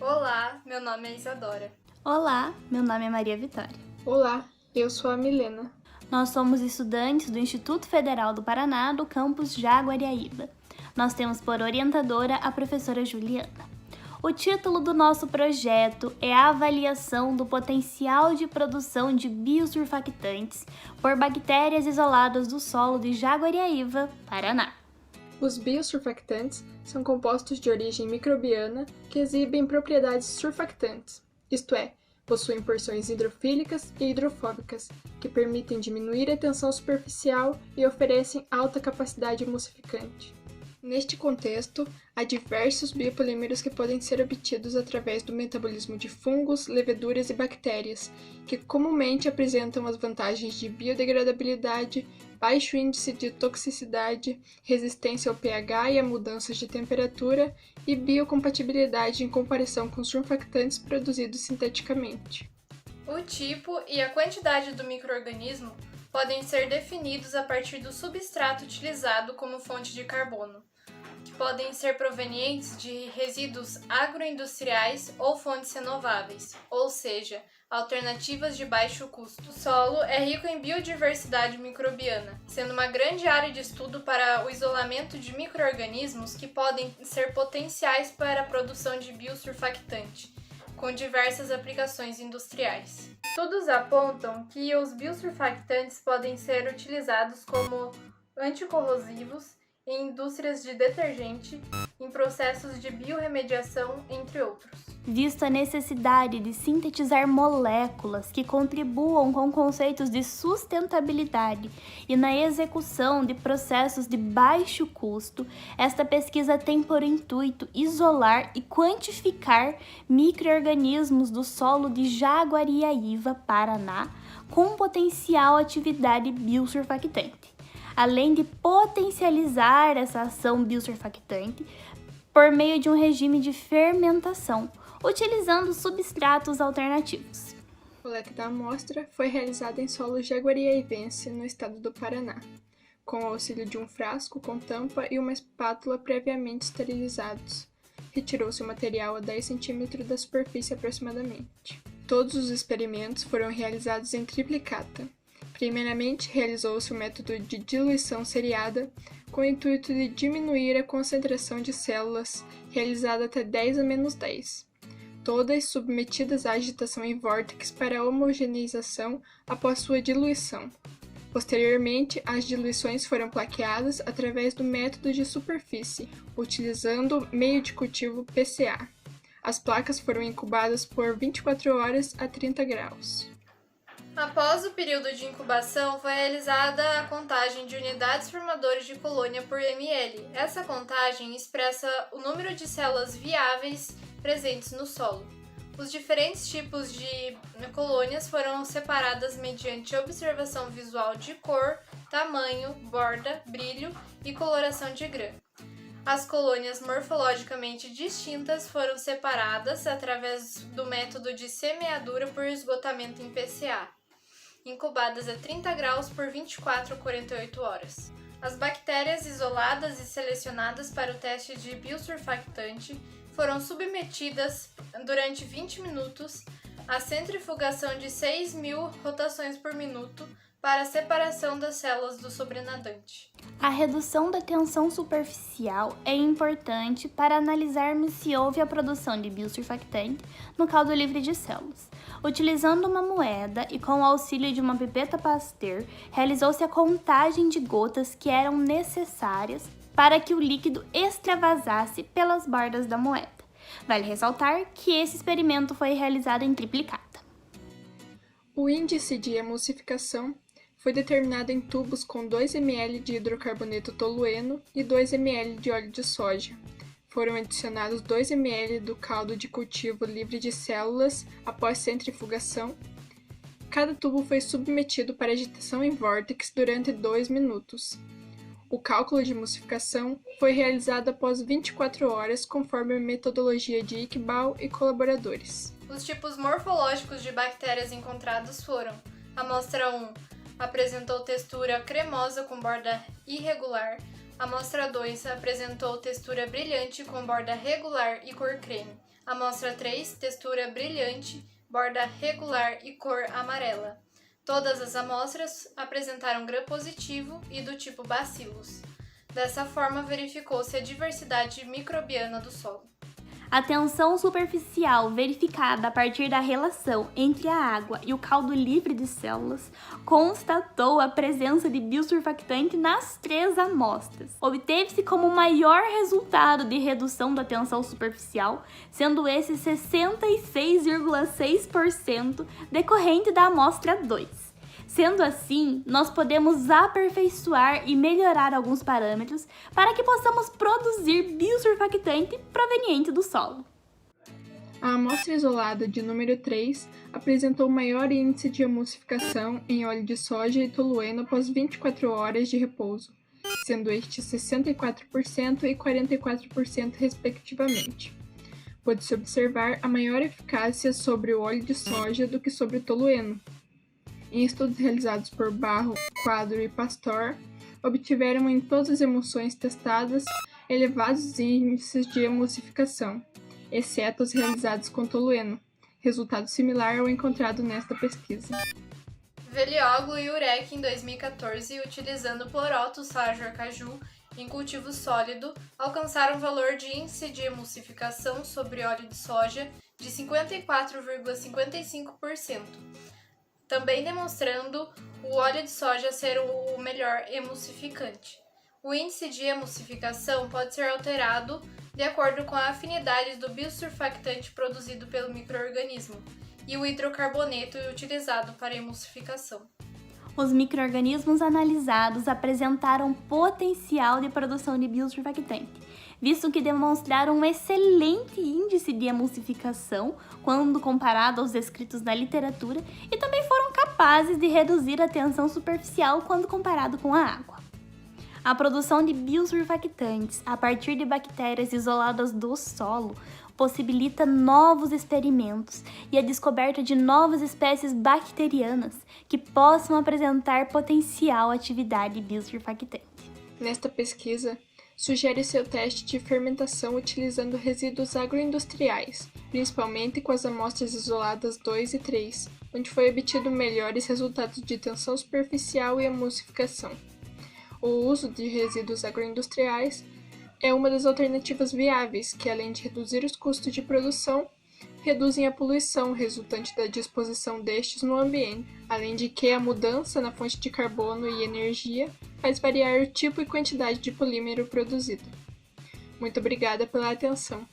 Olá, meu nome é Isadora. Olá, meu nome é Maria Vitória. Olá, eu sou a Milena. Nós somos estudantes do Instituto Federal do Paraná, do campus Jaguariaíba. Nós temos por orientadora a professora Juliana. O título do nosso projeto é a avaliação do potencial de produção de biosurfactantes por bactérias isoladas do solo de Jaguariaíba, Paraná. Os biosurfactantes são compostos de origem microbiana que exibem propriedades surfactantes, isto é, possuem porções hidrofílicas e hidrofóbicas, que permitem diminuir a tensão superficial e oferecem alta capacidade emulsificante. Neste contexto, há diversos biopolímeros que podem ser obtidos através do metabolismo de fungos, leveduras e bactérias, que comumente apresentam as vantagens de biodegradabilidade, baixo índice de toxicidade, resistência ao pH e a mudanças de temperatura e biocompatibilidade em comparação com surfactantes produzidos sinteticamente. O tipo e a quantidade do micro-organismo podem ser definidos a partir do substrato utilizado como fonte de carbono, que podem ser provenientes de resíduos agroindustriais ou fontes renováveis, ou seja, alternativas de baixo custo. O solo é rico em biodiversidade microbiana, sendo uma grande área de estudo para o isolamento de micro-organismos que podem ser potenciais para a produção de biosurfactante, com diversas aplicações industriais. Estudos apontam que os biosurfactantes podem ser utilizados como anticorrosivos em indústrias de detergente, em processos de biorremediação, entre outros. Visto a necessidade de sintetizar moléculas que contribuam com conceitos de sustentabilidade e na execução de processos de baixo custo, esta pesquisa tem por intuito isolar e quantificar micro-organismos do solo de Jaguariaíba, Paraná, com potencial atividade biosurfactante, além de potencializar essa ação biosurfactante por meio de um regime de fermentação, utilizando substratos alternativos. A coleta da amostra foi realizada em solo jaguariaibense, no estado do Paraná, com o auxílio de um frasco com tampa e uma espátula previamente esterilizados. Retirou-se o material a 10 cm da superfície aproximadamente. Todos os experimentos foram realizados em triplicata. Primeiramente, realizou-se o método de diluição seriada, com o intuito de diminuir a concentração de células, realizada até 10 a menos 10, todas submetidas à agitação em vórtice para a homogeneização após sua diluição. Posteriormente, as diluições foram plaqueadas através do método de superfície, utilizando meio de cultivo PCA. As placas foram incubadas por 24 horas a 30 graus. Após o período de incubação, foi realizada a contagem de unidades formadoras de colônia por ml. Essa contagem expressa o número de células viáveis presentes no solo. Os diferentes tipos de colônias foram separadas mediante observação visual de cor, tamanho, borda, brilho e coloração de grã. As colônias morfologicamente distintas foram separadas através do método de semeadura por esgotamento em PCA, incubadas a 30 graus por 24 a 48 horas. As bactérias isoladas e selecionadas para o teste de biosurfactante foram submetidas durante 20 minutos à centrifugação de 6.000 rotações por minuto para a separação das células do sobrenadante. A redução da tensão superficial é importante para analisarmos se houve a produção de biosurfactante no caldo livre de células. Utilizando uma moeda e com o auxílio de uma pipeta Pasteur, realizou-se a contagem de gotas que eram necessárias para que o líquido extravasasse pelas bordas da moeda. Vale ressaltar que esse experimento foi realizado em triplicata. O índice de emulsificação foi determinado em tubos com 2 ml de hidrocarboneto tolueno e 2 ml de óleo de soja. Foram adicionados 2 ml do caldo de cultivo livre de células após centrifugação. Cada tubo foi submetido para agitação em vórtice durante 2 minutos. O cálculo de emulsificação foi realizado após 24 horas, conforme a metodologia de Iqbal e colaboradores. Os tipos morfológicos de bactérias encontrados foram: amostra 1 apresentou textura cremosa com borda irregular, amostra 2 apresentou textura brilhante com borda regular e cor creme, Amostra 3, textura brilhante, borda regular e cor amarela. Todas as amostras apresentaram gram positivo e do tipo Bacillus. Dessa forma, verificou-se a diversidade microbiana do solo. A tensão superficial verificada a partir da relação entre a água e o caldo livre de células constatou a presença de biosurfactante nas 3 amostras. Obteve-se como maior resultado de redução da tensão superficial, sendo esse 66,6% decorrente da amostra 2. Sendo assim, nós podemos aperfeiçoar e melhorar alguns parâmetros para que possamos produzir biosurfactante proveniente do solo. A amostra isolada de número 3 apresentou maior índice de emulsificação em óleo de soja e tolueno após 24 horas de repouso, sendo estes 64% e 44% respectivamente. Pode-se observar a maior eficácia sobre o óleo de soja do que sobre o tolueno. Em estudos realizados por Barro, Quadro e Pastor, obtiveram em todas as emulsões testadas elevados índices de emulsificação, exceto os realizados com tolueno, resultado similar ao encontrado nesta pesquisa. Velioglu e Urec, em 2014, utilizando Pleurotus rajor-caju em cultivo sólido, alcançaram valor de índice de emulsificação sobre óleo de soja de 54,55%. Também demonstrando o óleo de soja ser o melhor emulsificante. O índice de emulsificação pode ser alterado de acordo com a afinidade do biosurfactante produzido pelo micro-organismo e o hidrocarboneto utilizado para emulsificação. Os micro-organismos analisados apresentaram potencial de produção de biosurfactante, visto que demonstraram um excelente índice de emulsificação quando comparado aos descritos na literatura e também foram capazes de reduzir a tensão superficial quando comparado com a água. A produção de biosurfactantes a partir de bactérias isoladas do solo possibilita novos experimentos e a descoberta de novas espécies bacterianas que possam apresentar potencial atividade biosurfactante. Nesta pesquisa, sugere-se o teste de fermentação utilizando resíduos agroindustriais, principalmente com as amostras isoladas 2 e 3, onde foi obtido melhores resultados de tensão superficial e emulsificação. O uso de resíduos agroindustriais é uma das alternativas viáveis que, além de reduzir os custos de produção, reduzem a poluição resultante da disposição destes no ambiente, além de que a mudança na fonte de carbono e energia faz variar o tipo e quantidade de polímero produzido. Muito obrigada pela atenção.